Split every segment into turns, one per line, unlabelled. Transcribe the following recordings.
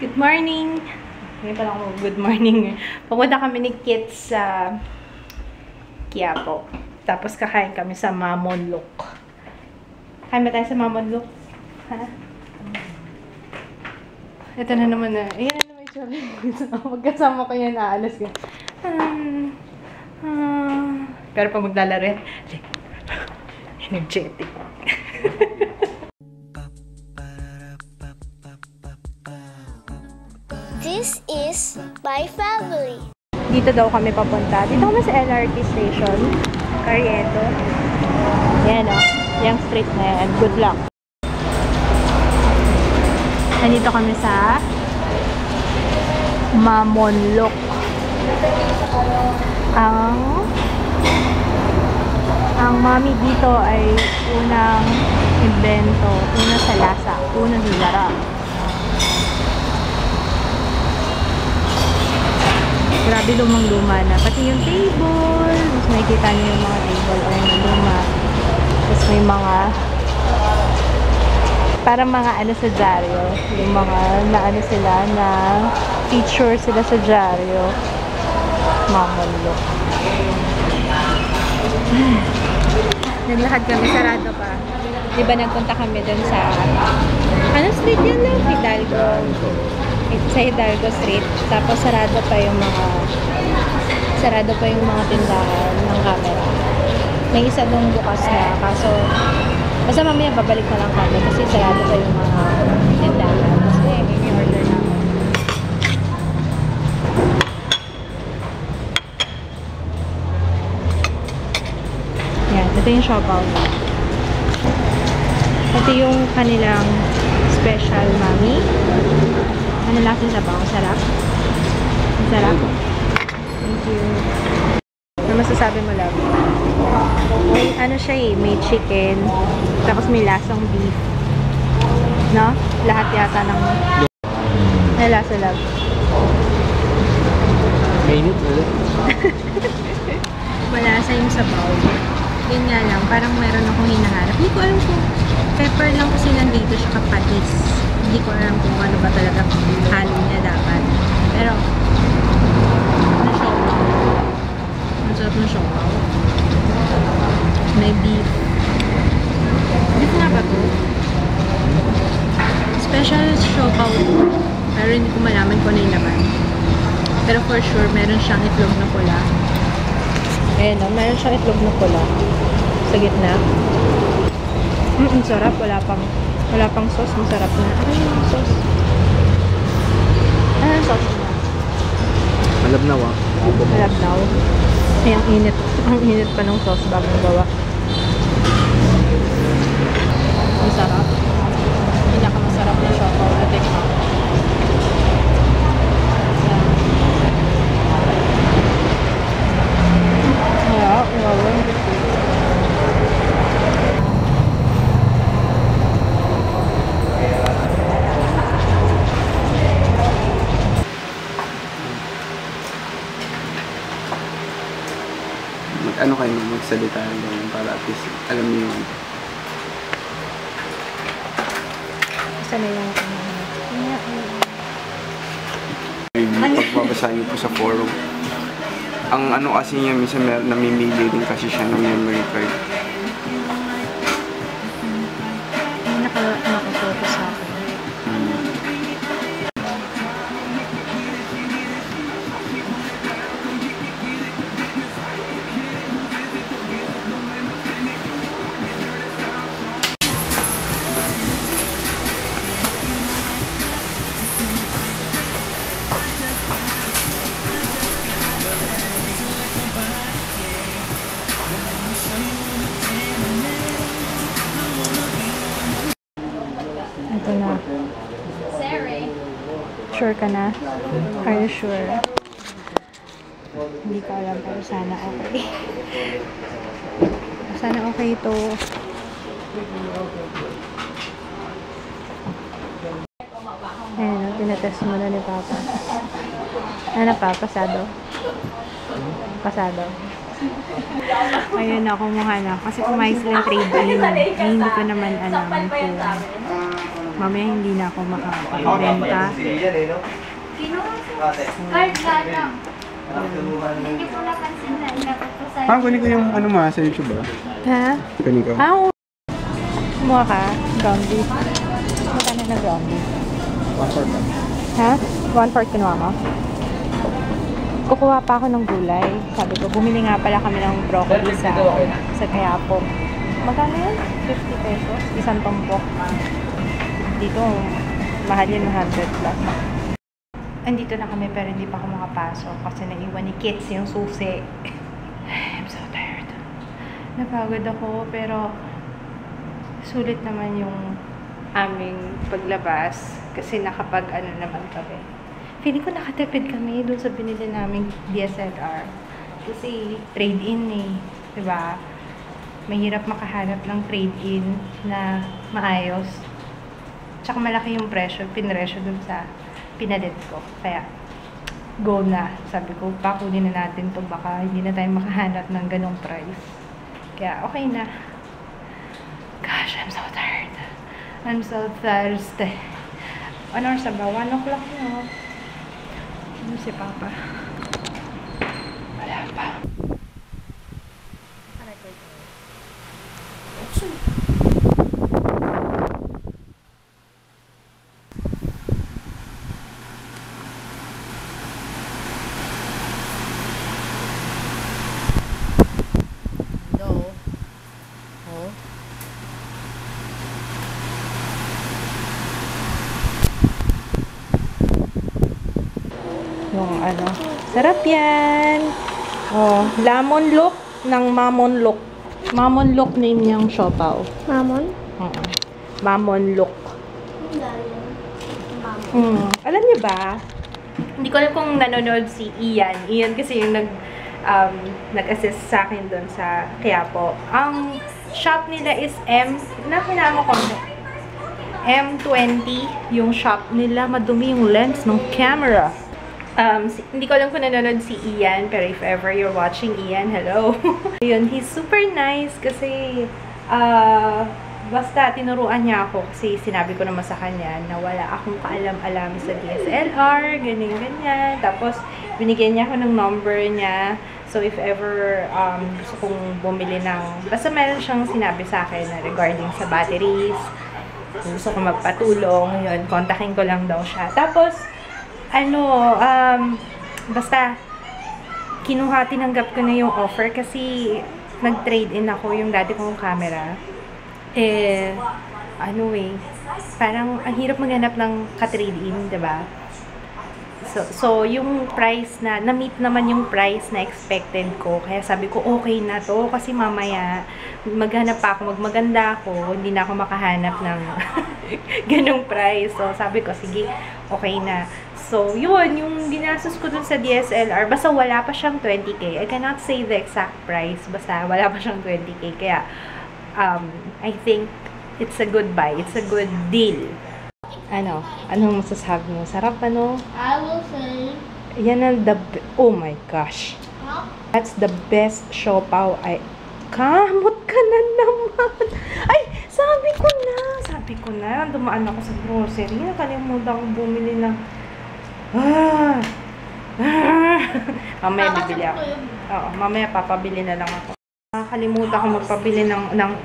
Good morning! Ngayon pa lang ako, good morning. Pumunta kami ni Kit sa Quiapo. Tapos kakain kami sa Mamonloc. Kain ba tayo sa Mamonloc? Ha? Ito na naman na. Ayan na naman yung magkasama ko yan, aalas ka. Pero pag maglalaro yan, energetic.
This is my family.
Dito daw kami papunta. Dito kami sa LRT station. Carriedo. Yan o. Yung street na yan. Good luck. Nandito kami sa Mamonloc. Ang mami dito ay unang invento. Una sa lasa. Unang hilara. Grabe lumang-luma na. Pati yung table. Tapos nakikita niyo yung mga table o yung luma. Tapos may mga parang mga ano sa dyaryo. Yung mga na ano sila na feature sila sa dyaryo. Mamonloc. Naglakad kami. Sarado pa. Diba nagpunta kami dun sa ano street yan lang? Hidalgo. Sa Hidalgo Street. Tapos sarado pa yung mga tindahan ng camera. May isa doon bukas na. Kaso basta mamaya babalik na lang kami kasi sarado pa yung mga tindahan. Kasi may order namin. Yan. Ito yung shop-out. Ito yung kanilang special mami. Ano lasa sa bawang? Sarap? Sarap? Thank you. Ano masasabi mo, love? May ano siya eh, may chicken, tapos may lasang beef. No? Lahat yata ng may lasa, love.
Mainit ulit.
Malasa yung sabaw. Yun nga lang, parang meron akong hinahanap. Hindi ko alam kung pepper lang kasi nandito siya kapatis. Hindi ko alam kung ano ba talaga halo niya dapat. Pero, masarap ng siopaw. May beef. Beef nga ba to? Special siopaw. Pero hindi ko malaman kung ano yung laman. Pero for sure, meron siyang itlog na pula. Ayan o, meron siyang itlog na pula. Sa gitna. Sarap. Wala pang sauce. Masarap na. Ano yung sauce? Ano yung sauce na?
Malabnaw ah.
Malabnaw. Ay, ang init. Ang init pa ng sauce bagong gawa. Ang sarap. Pinakamasarap na siopaw na tikman.
Ano kayo magsalita lang para at least alam niyo yun.
Isa na yung
Pagbabasahin niyo po sa forum. Ang ano kasi niya, minsan namimili din kasi siya ng memory card.
Nakafocus sa akin. Ito na. Sure ka na? Are you sure? Hindi ko alam pero sana okay. Sana okay ito. Ayan, tinatest mo na ni Papa. Ano pa? Pasado? Pasado. Ayun na, kumuha na. Kasi kumain silang trade-in. Hindi ko naman alam kung Mamaya hindi na ako makapag-benta.
Card lang. Hindi ko napansin na ilapit ko sa...
Kunin ko yung ano sa YouTube ba?
Ha?
Kunin ko.
Kumuha ka? Ground beef. Magkano na ground beef?
1/4 ba?
Ha? 1/4 kinuha mo? Kukuha pa ako ng gulay. Sabi ko, bumili nga pala kami ng broccoli sa Quiapo. Magkano yun? 50 pesos. Isang tumpok. Dito, mahal yun 100 plus. Andito na kami pero hindi pa ako makapasok kasi naiwan ni Kits yung susi. I'm so tired. Napagod ako pero sulit naman yung aming paglabas kasi nakapag naman kami. Feeling ko nakatipid kami doon sa binili naming DSLR kasi trade-in diba? Mahirap makahanap ng trade-in na maayos. Tsaka malaki yung presyo, pinresyo dun sa pinalit ko. Kaya, go na. Sabi ko, pakunin na natin to baka hindi na tayo makahanap ng ganong price. Kaya, okay na. Gosh, I'm so tired. I'm so thirsty. Ano oras ba? 1 o'clock na. Ano si Papa? Wala pa. Yung sarap yan. Oh, lemon look ng Mamon Look. Mamon Look name niyang siopaw.
Mamon?
Mamon Look. Alam niyo ba? Hindi ko alam kung nanonood si Ian. Ian kasi yung nag-assist sa akin doon sa Quiapo. Ang shop nila is nakinama ko M20 yung shop nila. Madumi yung lens ng camera. Hindi ko alam kung nanonood si Ian, pero if ever you're watching Ian, hello. Yun, he's super nice kasi basta tinuruan niya ako kasi sinabi ko naman sa kanya na wala akong kaalam-alam sa DSLR, ganyan-ganyan. Tapos, binigyan niya ako ng number niya. So, if ever gusto kong bumili basta meron siyang sinabi sa akin na regarding sa batteries, gusto ko magpatulong, yun, kontakin ko lang daw siya. Tapos, basta, tinanggap ko na yung offer kasi nag-trade-in ako yung dati kong camera. Parang ang hirap maghanap ng ka-trade-in, diba? So, yung price na-meet naman yung price na expected ko. Kaya sabi ko, okay na to. Kasi mamaya, maghanap pa ako, magmaganda ako, hindi na ako makahanap ng ganong price. So, sabi ko, sige, okay na. So, yun, yung ginastos ko dun sa DSLR, basta wala pa siyang 20K. I cannot say the exact price, basta wala pa siyang 20K. Kaya, I think it's a good buy. It's a good deal. Anong masasabi mo? Sarap,
I will say...
Yan ang oh my gosh. That's the best siopaw Kamot ka na naman. Ay, sabi ko na. Dumaan ako sa grocery. Nakalimutan kong bumili ng... Mamaya bibili ako. Oo, mamaya papabili na lang ako. Nakakalimutan ko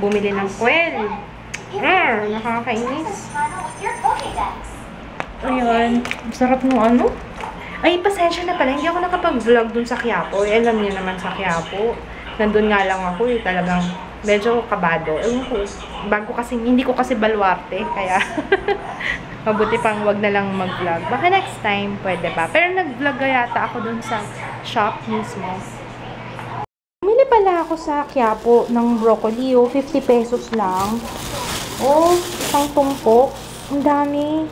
bumili ng kwel. Nakakainis. Ayun. Sarap nung Ay, pasensya na pala. Hindi ako nakapag-vlog dun sa Quiapo. Alam niyo naman sa Quiapo. Nandun nga lang ako. Talagang medyo kabado. Hindi ko kasi baluarte. Kaya, mabuti pang wag na lang mag-vlog. Baka next time, pwede pa. Pero nag-vlog yata ako dun sa shop mismo. Bumili pala ako sa Quiapo ng broccoli. 50 pesos lang. Isang tumpok. Ang dami.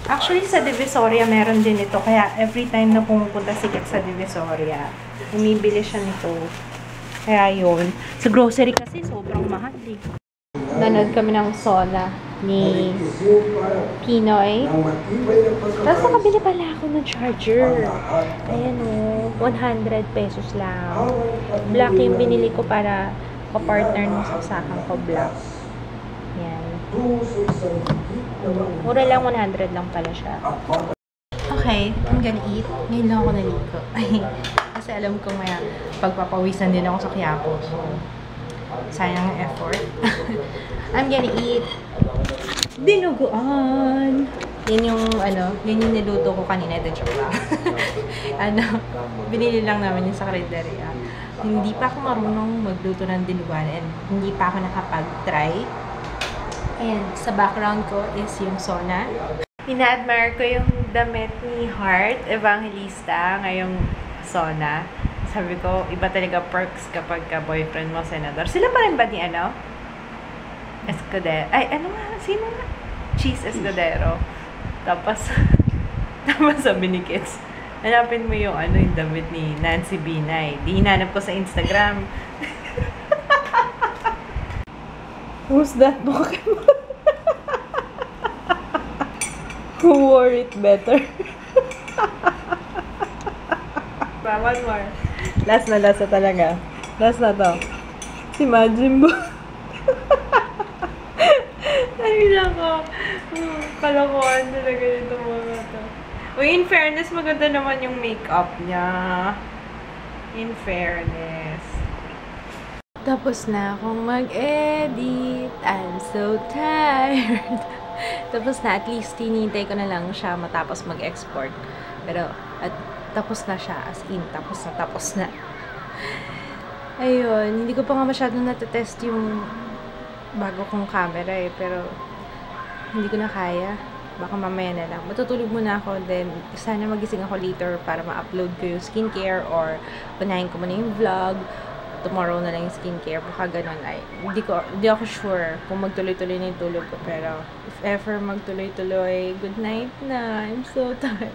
Actually, sa Divisoria, meron din ito. Kaya, every time na pumupunta si Kit sa Divisoria, umibili siya nito. Kaya yun. Sa grocery kasi, sobrang mahal eh. Nanood kami ng Sona ni Pinoy. Tapos nakabili pala ako ng charger. Ayan 100 pesos lang. Black yung binili ko para kapartner ng saksakan ko, black. Yan. Mura lang, 100 lang pala siya. Okay, I'm gonna eat. Ngayon lang ako naligo. Kasi alam ko maya, pagpapawisan din ako sa Quiapo. So, sayang ang effort. I'm gonna eat dinuguan. Yan yung, yan yung niluto ko kanina. Ito, joke lang. Binili lang namin yung sa karinderya. Hindi pa ako marunong magluto ng dinuguan and hindi pa ako nakapag-try. And sa background ko is yung sauna. Ina-admire ko yung damit ni Heart Evangelista ngayong sauna. Sabi ko, iba talaga perks kapag ka-boyfriend mo, senador. Sila pa rin ba ni Escudero? Ay, ano nga? Sino nga? Cheese Escudero. Tapos sabi ni Kids, hanapin mo yung yung damit ni Nancy Binay. Di hinanap ko sa Instagram. Who's that Pokemon? Who wore it better? One more. Last na talaga. Last na to. Si Majin Buu. Ay, nako. Kalokohan talaga nito mga to. Uy, in fairness, maganda naman yung makeup niya. In fairness. Tapos na akong mag-edit. I'm so tired. Tapos na, at least hinihintay ko na lang siya matapos mag-export. Pero, tapos na siya. As in, tapos na. Ayun, hindi ko pa nga masyadong natetest yung bago kong camera pero hindi ko na kaya. Baka mamaya na lang. Matutulog muna ako, then sana magising ako later para ma-upload ko yung skincare or unahin ko muna yung vlog. Tomorrow na lang yung skincare. Baka ganun ay. Hindi ako sure kung magtuloy-tuloy na yung tulog ko. Pero if ever magtuloy-tuloy, good night na. I'm so tired.